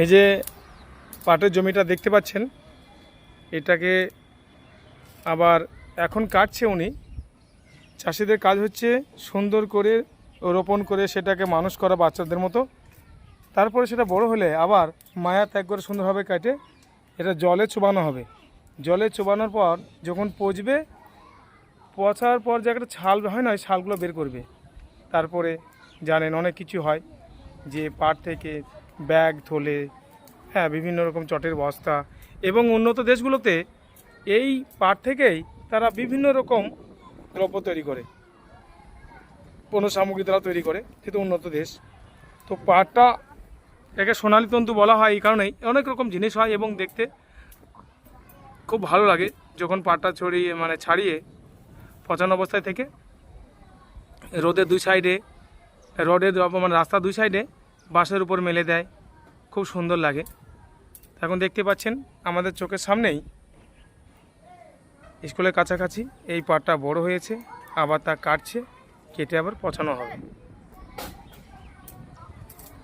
এই যে পাটের জমিটা দেখতে পাচ্ছেন, এটাকে আবার এখন কাটছে উনি। চাষিদের কাজ হচ্ছে সুন্দর করে রোপণ করে সেটাকে মানুষ করা বাচ্চাদের মতো, তারপরে সেটা বড় হলে আবার মায়া ত্যাগ করে সুন্দরভাবে কাটে এটা জলে চোবানো হবে। জলে চোবানোর পর যখন পচবে, পচার পর যে একটা ছাল হয় না, ওই ছালগুলো বের করবে। তারপরে জানেন অনেক কিছু হয়, যে পাট থেকে ব্যাগ, থলে, হ্যাঁ, বিভিন্ন রকম চটের বস্তা, এবং উন্নত দেশগুলোতে এই পাট থেকেই তারা বিভিন্ন রকম দ্রব্য তৈরি করে, পণ্য সামগ্রী তারা তৈরি করে, যেহেতু উন্নত দেশ। তো পাটটা একে সোনালী তন্তু বলা হয় এই কারণেই, অনেক রকম জিনিস হয় এবং দেখতে খুব ভালো লাগে যখন পাটটা ছাড়িয়ে পচানো অবস্থায় থেকে রোদের দুই সাইডে, রাস্তার দুই সাইডে বাঁশের উপর মেলে দেয়, খুব সুন্দর লাগে। এখন দেখতে পাচ্ছেন আমাদের চোখের সামনেই স্কুলের কাছাকাছি এই পাটটা বড় হয়েছে, আবার তা কাটছে, কেটে আবার পচানো হবে।